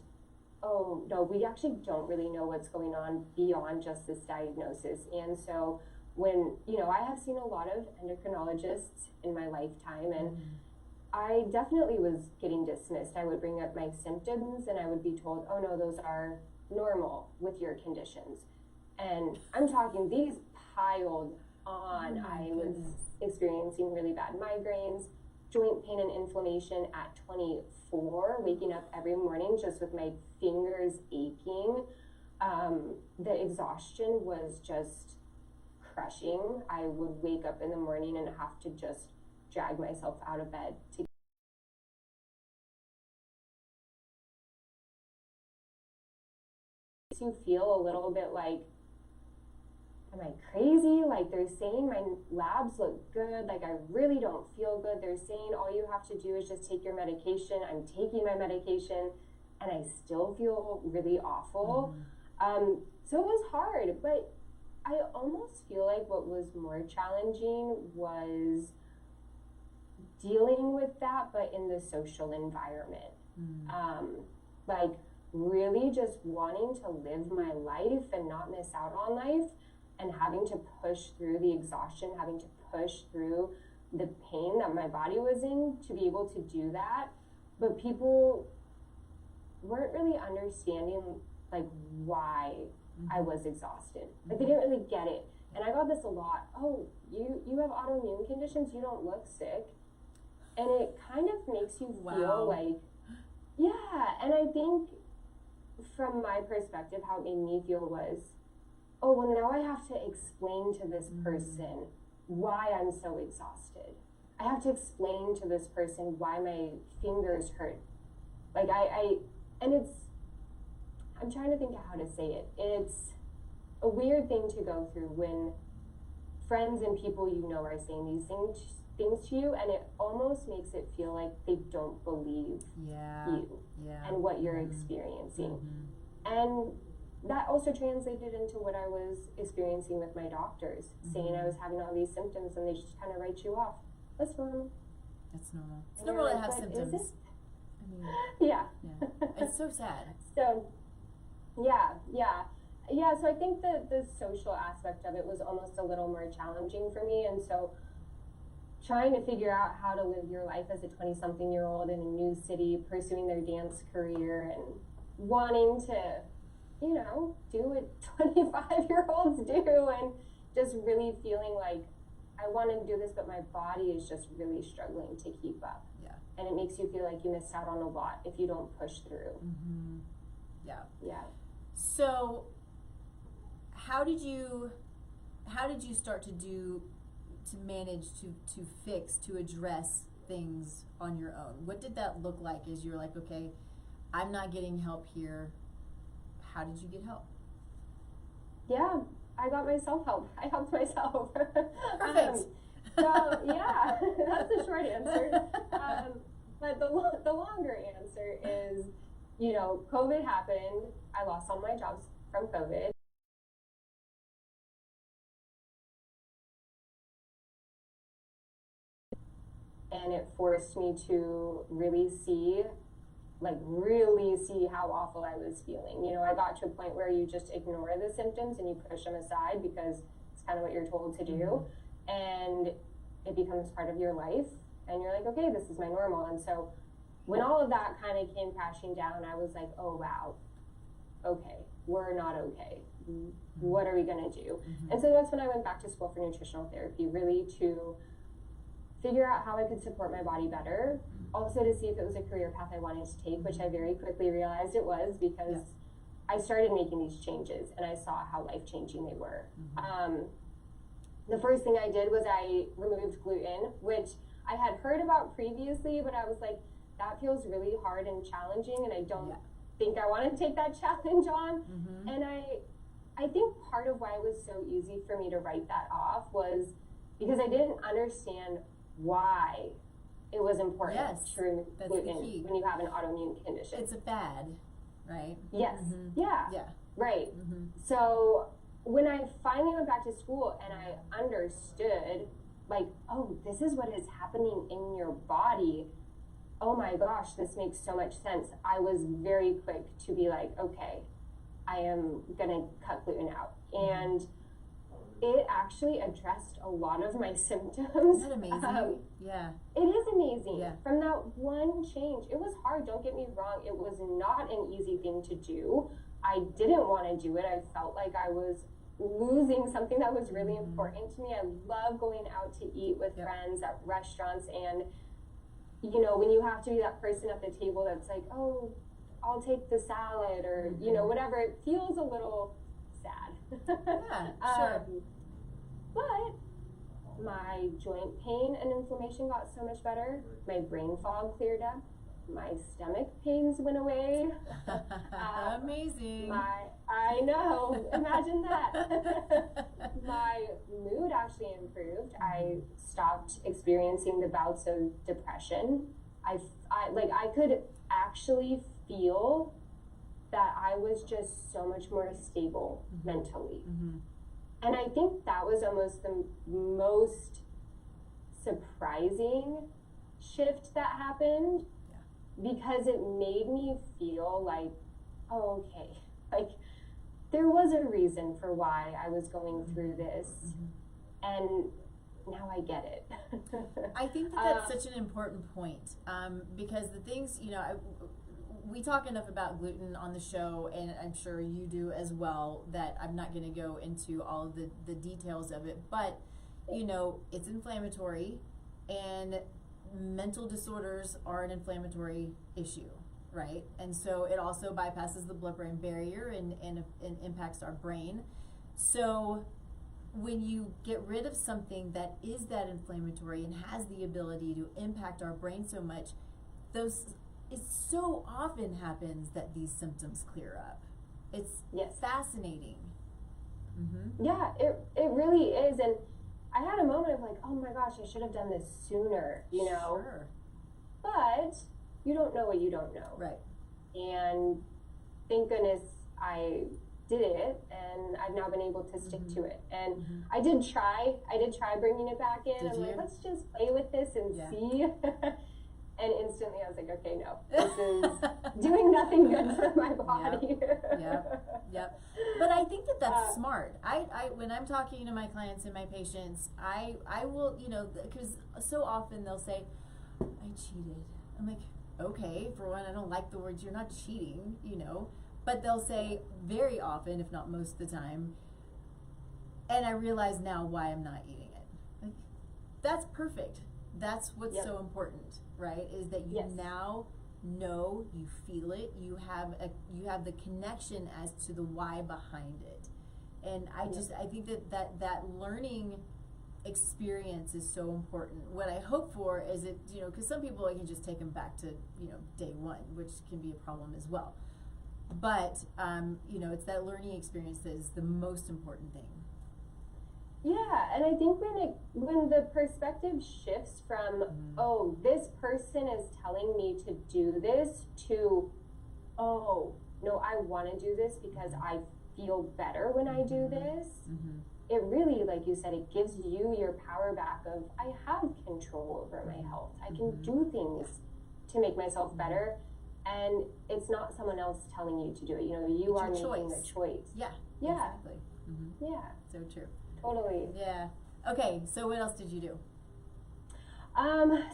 oh, no, we actually don't really know what's going on beyond just this diagnosis. And so when, you know, I have seen a lot of endocrinologists in my lifetime, and I definitely was getting dismissed. I would bring up my symptoms and I would be told, oh no, those are normal with your conditions. And I'm talking, these piled on. I was experiencing really bad migraines, joint pain and inflammation at 24, waking up every morning just with my fingers aching. The exhaustion was just crushing. I would wake up in the morning and have to just drag myself out of bed to you feel a little bit like, am I crazy? Like, they're saying my labs look good. Like, I really don't feel good. They're saying all you have to do is just take your medication. I'm taking my medication and I still feel really awful. So it was hard, but I almost feel like what was more challenging was dealing with that, but in the social environment. Like, really just wanting to live my life and not miss out on life, and having to push through the exhaustion, having to push through the pain that my body was in to be able to do that. But people weren't really understanding like why I was exhausted. Like, they didn't really get it. And I got this a lot. Oh, you have autoimmune conditions, you don't look sick. And it kind of makes you feel like, yeah. And I think from my perspective, how it made me feel was, oh, well, now I have to explain to this person why I'm so exhausted. I have to explain to this person why my fingers hurt. Like, and it's, I'm trying to think of how to say it. It's a weird thing to go through when friends and people you know are saying these things to you, and it almost makes it feel like they don't believe you and what you're experiencing. And that also translated into what I was experiencing with my doctors, saying I was having all these symptoms and they just kind of write you off. That's normal. It's normal. It's normal to have symptoms. I mean, yeah. It's so sad. So, so I think the social aspect of it was almost a little more challenging for me, and so trying to figure out how to live your life as a 20-something-year-old in a new city, pursuing their dance career, and wanting to, you know, do what 25-year-olds do, and just really feeling like I want to do this, but my body is just really struggling to keep up. Yeah. And it makes you feel like you missed out on a lot if you don't push through. Mm-hmm. Yeah. Yeah. So, how did you start to manage to fix, to address things on your own? What did that look like as you're like, okay, I'm not getting help here? How did you get help? Yeah, I got myself help. I helped myself. Perfect. So yeah, that's the short answer. But the longer answer is, you know, COVID happened. I lost all my jobs from COVID. And it forced me to really see how awful I was feeling. You know, I got to a point where you just ignore the symptoms and you push them aside because it's kind of what you're told to do. And it becomes part of your life. And you're like, okay, this is my normal. And so when all of that kind of came crashing down, I was like, oh, wow, okay, we're not okay. What are we going to do? And so that's when I went back to school for nutritional therapy, really to figure out how I could support my body better. Also to see if it was a career path I wanted to take, which I very quickly realized it was, because I started making these changes and I saw how life-changing they were. The first thing I did was I removed gluten, which I had heard about previously, but I was like, that feels really hard and challenging, and I don't think I want to take that challenge on. And I think part of why it was so easy for me to write that off was because I didn't understand why it was important to remove gluten when you have an autoimmune condition. It's a fad, right? Yes. Yeah. Right. So when I finally went back to school and I understood, like, oh, this is what is happening in your body. Oh my gosh, this makes so much sense. I was very quick to be like, okay, I am gonna cut gluten out. And it actually addressed a lot of my symptoms. Isn't that amazing? It is amazing. From that one change, it was hard, don't get me wrong. It was not an easy thing to do. I didn't want to do it. I felt like I was losing something that was really important to me. I love going out to eat with friends at restaurants, and you know, when you have to be that person at the table that's like, oh, I'll take the salad, or you know, whatever, it feels a little sad. Sure. But my joint pain and inflammation got so much better. My brain fog cleared up. My stomach pains went away. Amazing. I know, imagine that. My mood actually improved. I stopped experiencing the bouts of depression. I could actually feel that I was just so much more stable mentally. And I think that was almost the most surprising shift that happened, because it made me feel like, oh, okay, like there was a reason for why I was going through this, and now I get it. I think that that's such an important point, because the things, you know, we talk enough about gluten on the show, and I'm sure you do as well, that I'm not going to go into all of the details of it, but, you know, it's inflammatory, and mental disorders are an inflammatory issue, right? And so it also bypasses the blood-brain barrier and impacts our brain. So when you get rid of something that is that inflammatory and has the ability to impact our brain so much, it so often happens that these symptoms clear up. It's fascinating. Yeah, it really is. And I had a moment of like, oh my gosh, I should have done this sooner, you know? Sure. But you don't know what you don't know. Right. And thank goodness I did it, and I've now been able to stick to it. And I did try bringing it back in. I'm like, let's just play with this and see. And instantly I was like, okay, no, this is doing nothing good for my body. Yep. But I think that that's smart. I when I'm talking to my clients and my patients, I will, you know, because so often they'll say, I cheated. I'm like, okay, for one, I don't like the words, you're not cheating, you know, but they'll say very often, if not most of the time, and I realize now why I'm not eating it. Like, that's perfect. That's what's so important, right? Is that you now know, you feel it, you have the connection as to the why behind it. And I think that learning experience is so important. What I hope for is it, you know, because some people, I can just take them back to, you know, day one, which can be a problem as well. But, you know, it's that learning experience that is the most important thing. Yeah, and I think when the perspective shifts from, oh, this person is telling me to do this, to, oh, no, I want to do this because I feel better when I do this, it really, like you said, it gives you your power back of, I have control over my health. I can do things to make myself better, and it's not someone else telling you to do it. You know, you are making the choice. Yeah, exactly. Yeah. So true. Totally. Yeah. Okay, so what else did you do?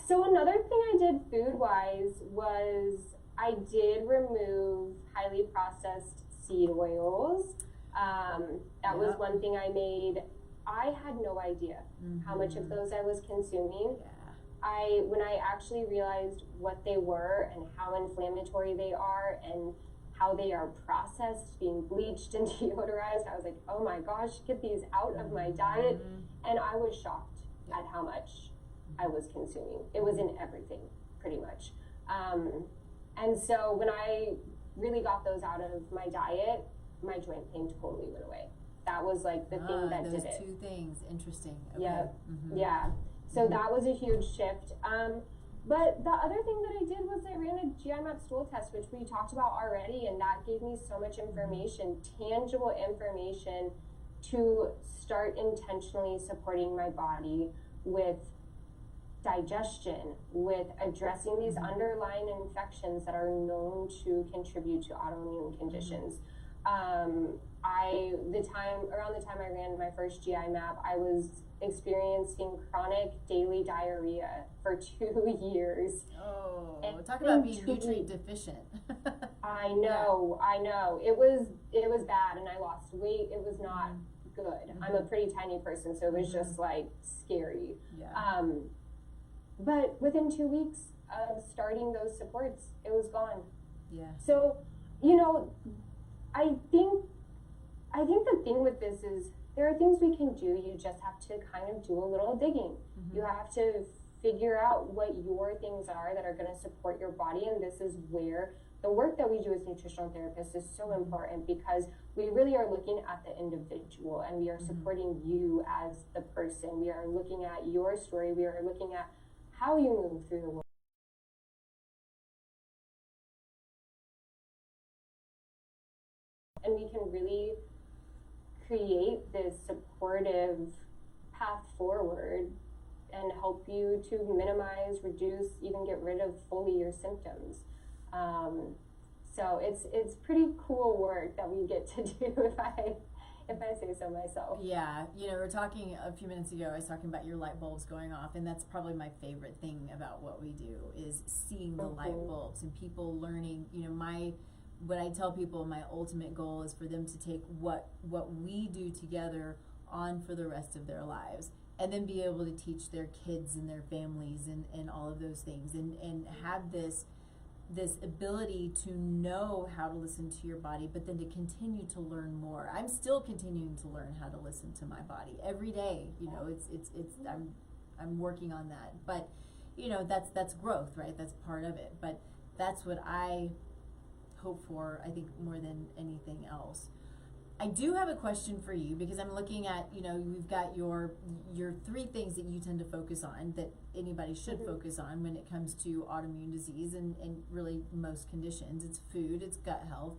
So another thing I did food-wise was I did remove highly processed seed oils. That was one thing I made. I had no idea how much of those I was consuming. When I actually realized what they were and how inflammatory they are and how they are processed, being bleached and deodorized, I was like, oh my gosh, get these out of my diet. And I was shocked at how much I was consuming. It was in everything, pretty much. And so when I really got those out of my diet, my joint pain totally went away. That was like the thing that did it. Those two things, interesting. Okay. Yeah, yeah. So that was a huge shift. But the other thing that I did was I ran a GI map stool test, which we talked about already, and that gave me so much information, tangible information, to start intentionally supporting my body with digestion, with addressing these underlying infections that are known to contribute to autoimmune conditions. Around the time I ran my first GI map, I was experiencing chronic daily diarrhea for 2 years. Oh, talk about being nutrient deficient. I know. It was bad, and I lost weight. It was not good. I'm a pretty tiny person, so it was just like scary. Yeah. But within 2 weeks of starting those supports, it was gone. Yeah. So, you know, I think the thing with this is there are things we can do. You just have to kind of do a little digging. You have to figure out what your things are that are going to support your body, and this is where the work that we do as nutritional therapists is so important, because we really are looking at the individual, and we are supporting you as the person. We are looking at your story. We are looking at how you move through the world. And we can really create this supportive path forward and help you to minimize, reduce, even get rid of fully your symptoms. So it's pretty cool work that we get to do, if I say so myself. Yeah, you know, we were talking a few minutes ago, I was talking about your light bulbs going off, and that's probably my favorite thing about what we do, is seeing the light bulbs and people learning. You know, what I tell people, my ultimate goal is for them to take what we do together on for the rest of their lives, and then be able to teach their kids and their families and all of those things, and have this ability to know how to listen to your body, but then to continue to learn more. I'm still continuing to learn how to listen to my body every day. You know, I'm working on that, but you know, that's growth, right? That's part of it, but that's what I hope for, I think, more than anything else. I do have a question for you, because I'm looking at, you know, we've got your 3 things that you tend to focus on, that anybody should focus on when it comes to autoimmune disease and really most conditions. It's food, it's gut health,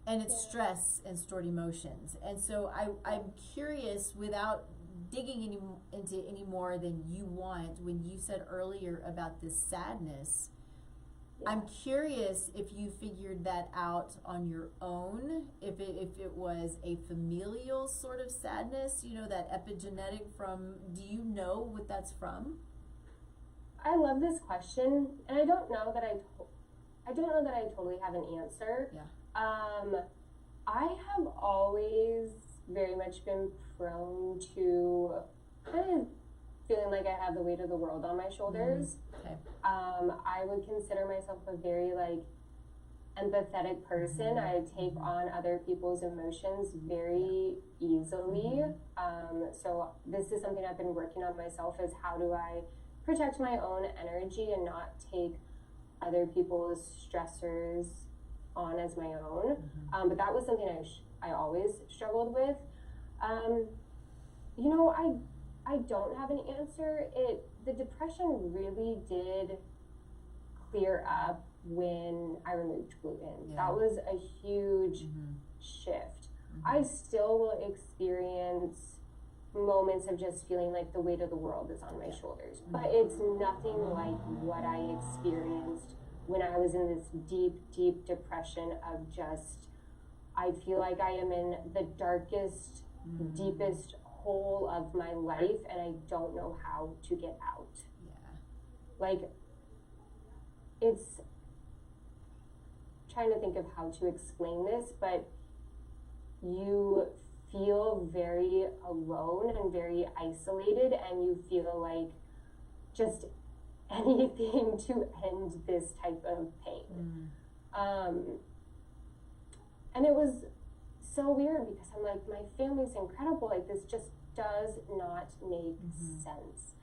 And it's stress and stored emotions. And so I'm curious, without digging into any more than you want, when you said earlier about this sadness, I'm curious if you figured that out on your own, if it was a familial sort of sadness, you know, that epigenetic from, do you know what that's from? I love this question, and I don't know that I totally have an answer. Yeah. I have always very much been prone to kind of feeling like I have the weight of the world on my shoulders. Okay. I would consider myself a very like empathetic person. I take on other people's emotions very easily. So this is something I've been working on myself, is how do I protect my own energy and not take other people's stressors on as my own. But that was something I always struggled with. You know, I don't have an answer. The depression really did clear up when I removed gluten. Yeah. That was a huge shift. I still will experience moments of just feeling like the weight of the world is on my shoulders, but it's nothing like what I experienced when I was in this deep depression of just, I feel like I am in the darkest, deepest hole of my life and I don't know how to get out. Yeah. Like, it's trying to think of how to explain this, but you feel very alone and very isolated, and you feel like just anything to end this type of pain. And it was so weird because I'm like, my family's incredible, like this just does not make sense.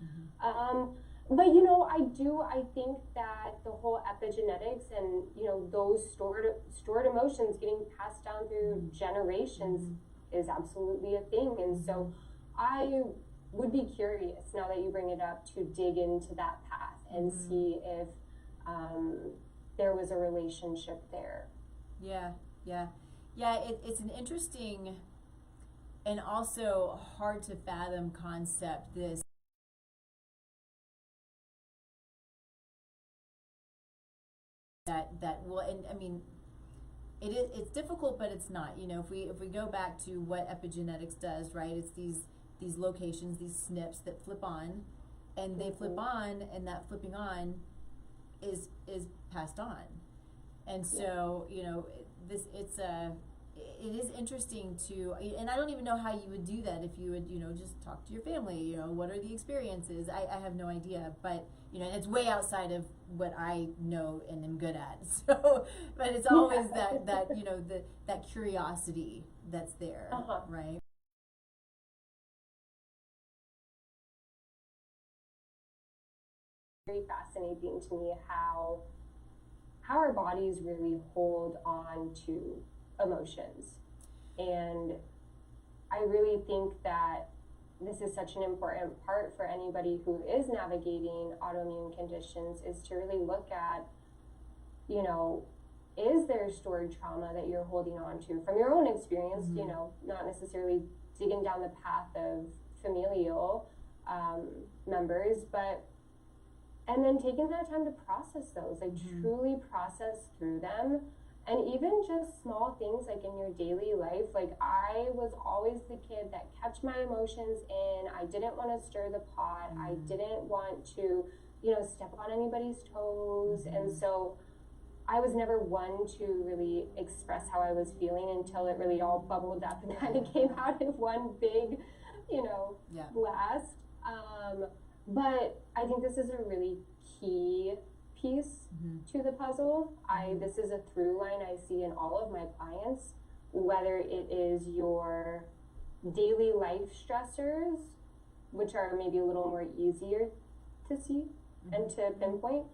But you know, I think that the whole epigenetics and, you know, those stored emotions getting passed down through generations is absolutely a thing. And so I would be curious, now that you bring it up, to dig into that path and see if there was a relationship there. It's an interesting and also hard to fathom concept, this that well, and I mean, it's difficult, but it's not. You know, if we go back to what epigenetics does, right? It's these locations, these SNPs that flip on, and they flip on, and that flipping on is passed on. And so, you know, it is interesting to, and I don't even know how you would do that, if you would, you know, just talk to your family, you know, what are the experiences? I have no idea, but, you know, it's way outside of what I know and am good at. So, but it's always that you know, that curiosity that's there, right? Very fascinating to me how our bodies really hold on to emotions. And I really think that this is such an important part for anybody who is navigating autoimmune conditions, is to really look at, you know, is there stored trauma that you're holding on to from your own experience, you know, not necessarily digging down the path of familial members, but, and then taking that time to process those, like truly process through them. And even just small things like in your daily life, like I was always the kid that kept my emotions in. I didn't want to stir the pot. I didn't want to, you know, step on anybody's toes. And so I was never one to really express how I was feeling until it really all bubbled up and kind of came out in one big, you know, blast. But I think this is a really key piece to the puzzle. This is a through line I see in all of my clients, whether it is your daily life stressors, which are maybe a little more easier to see and to pinpoint.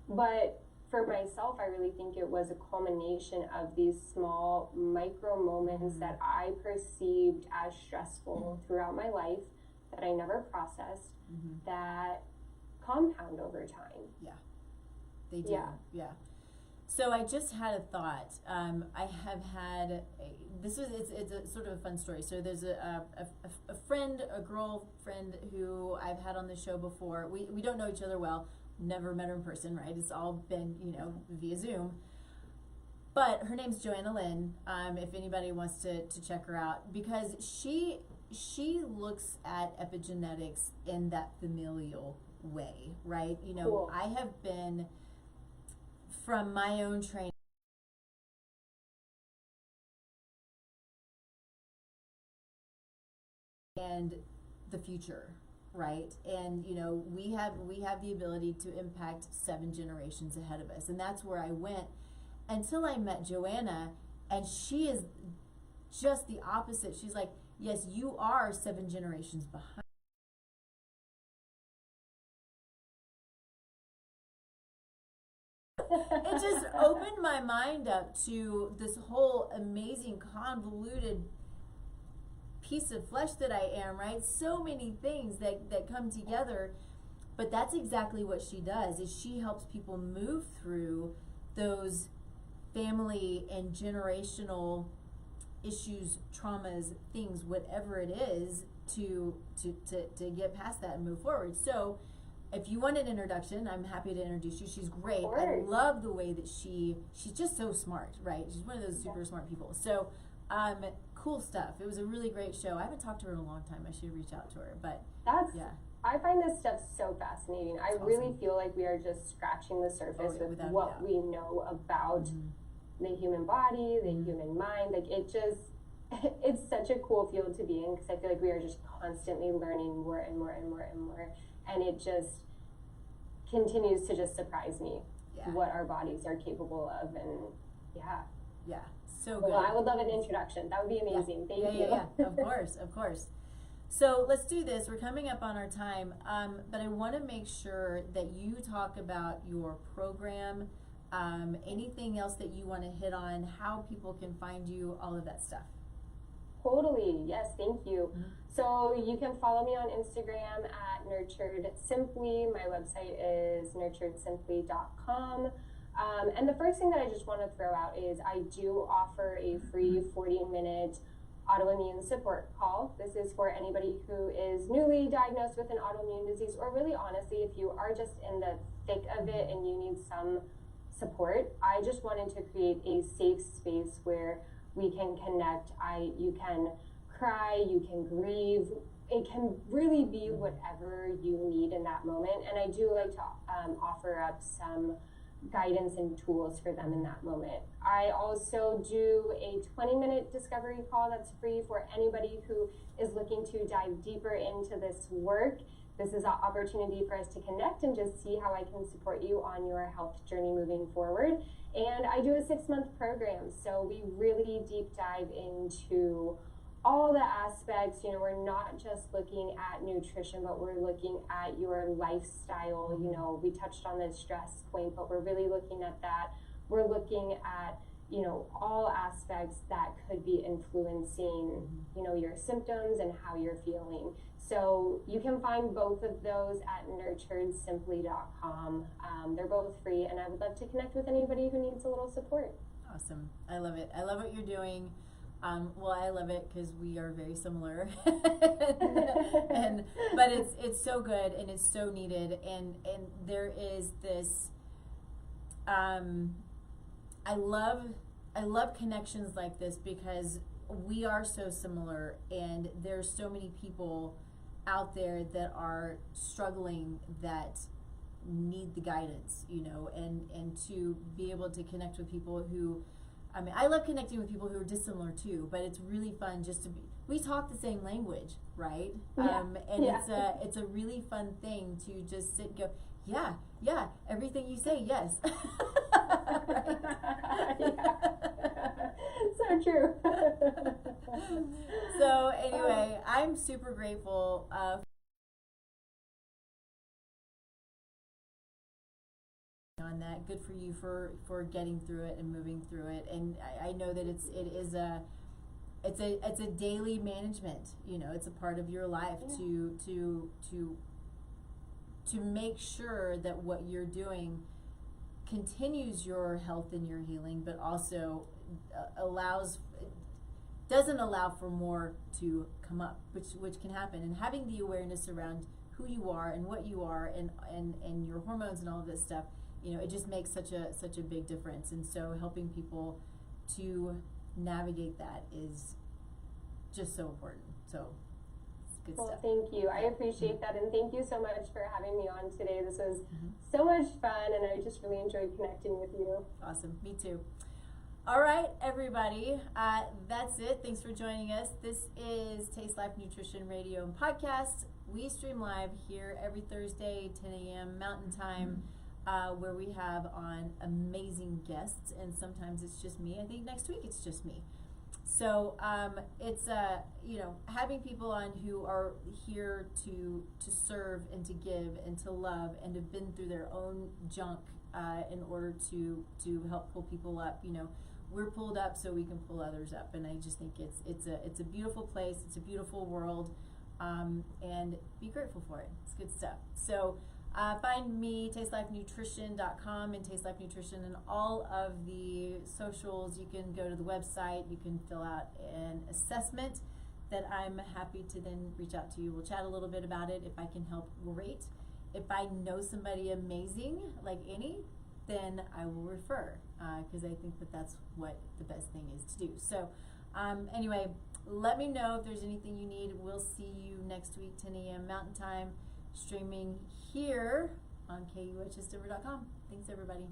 But for myself, I really think it was a culmination of these small micro moments that I perceived as stressful throughout my life that I never processed, that compound over time. They do. So I just had a thought. I have had it's a sort of a fun story. So there's a friend, a girlfriend who I've had on the show before. We don't know each other well. Never met her in person, right? It's all been, via Zoom. But her name's Joanna Lynn. If anybody wants to check her out, because she looks at epigenetics in that familial way, right? Cool. I have been, from my own training, and the future, right? And we have the ability to impact 7 generations ahead of us, and that's where I went until I met Joanna, and she is just the opposite. She's like, yes, you are 7 generations behind. It just opened my mind up to this whole amazing, convoluted piece of flesh that I am, right? So many things that come together. But that's exactly what she does, is she helps people move through those family and generational issues, traumas, things, whatever it is, to get past that and move forward. So if you want an introduction, I'm happy to introduce you. She's great. I love the way that she's just so smart, right? She's one of those super smart people. So cool stuff. It was a really great show. I haven't talked to her in a long time. I should reach out to her, but I find this stuff so fascinating. I really feel like we are just scratching the surface with what we know about the human body, the human mind. Like, it's such a cool field to be in, because I feel like we are just constantly learning more and more and more and more. And it just continues to just surprise me what our bodies are capable of. And so good. Well, I would love an introduction. That would be amazing. Thank you. Yeah. Of course. So let's do this. We're coming up on our time, but I want to make sure that you talk about your program, anything else that you want to hit on, how people can find you, all of that stuff. Totally. Yes, thank you. So you can follow me on Instagram at Nurtured Simply. My website is nurturedsimply.com. And the first thing that I just want to throw out is I do offer a free 40-minute autoimmune support call. This is for anybody who is newly diagnosed with an autoimmune disease, or really honestly, if you are just in the thick of it and you need some support. I just wanted to create a safe space where we can connect. You can cry, you can grieve. It can really be whatever you need in that moment. And I do like to offer up some guidance and tools for them in that moment. I also do a 20-minute discovery call that's free for anybody who is looking to dive deeper into this work. This is an opportunity for us to connect and just see how I can support you on your health journey moving forward. And I do a 6-month program, so we really deep dive into all the aspects. We're not just looking at nutrition, but we're looking at your lifestyle. We touched on the stress point, but we're really looking at that. We're looking at, all aspects that could be influencing, your symptoms and how you're feeling. So you can find both of those at nurturedsimply.com. They're both free, and I would love to connect with anybody who needs a little support. Awesome. I love it. I love what you're doing. Well, I love it because we are very similar, but it's so good and it's so needed, and there is this. I love connections like this because we are so similar, and there's so many people out there that are struggling, that need the guidance, and to be able to connect with people who. I love connecting with people who are dissimilar too, but it's really fun just to be. We talk the same language, right? It's a really fun thing to just sit and go, yeah, everything you say, yes. So true. So anyway, I'm super grateful on that. Good for you for getting through it and moving through it. And I know that it's a daily management. It's a part of your life to make sure that what you're doing continues your health and your healing, but also doesn't allow for more to come up, which can happen. And having the awareness around who you are and what you are and your hormones and all of this stuff, it just makes such a big difference. And so helping people to navigate that is just so important. So it's good stuff. Thank you. I appreciate that, and thank you so much for having me on today. This was so much fun, and I just really enjoyed connecting with you. Awesome. Me too. All right, everybody. That's it. Thanks for joining us. This is Taste Life Nutrition Radio and Podcast. We stream live here every Thursday, 10 a.m. Mountain Time, where we have on amazing guests, and sometimes it's just me. I think next week it's just me. So it's having people on who are here to serve and to give and to love and have been through their own junk in order to help pull people up. We're pulled up so we can pull others up, and I just think it's a beautiful place. It's a beautiful world, and be grateful for it. It's good stuff. So find me, tastelifenutrition.com, and Taste Life Nutrition, and all of the socials. You can go to the website. You can fill out an assessment that I'm happy to then reach out to you. We'll chat a little bit about it. If I can help, great. If I know somebody amazing like Annie, then I will refer, because I think that's what the best thing is to do. So anyway, let me know if there's anything you need. We'll see you next week, 10 a.m. Mountain Time, streaming here on KUHSdenver.com. Thanks, everybody.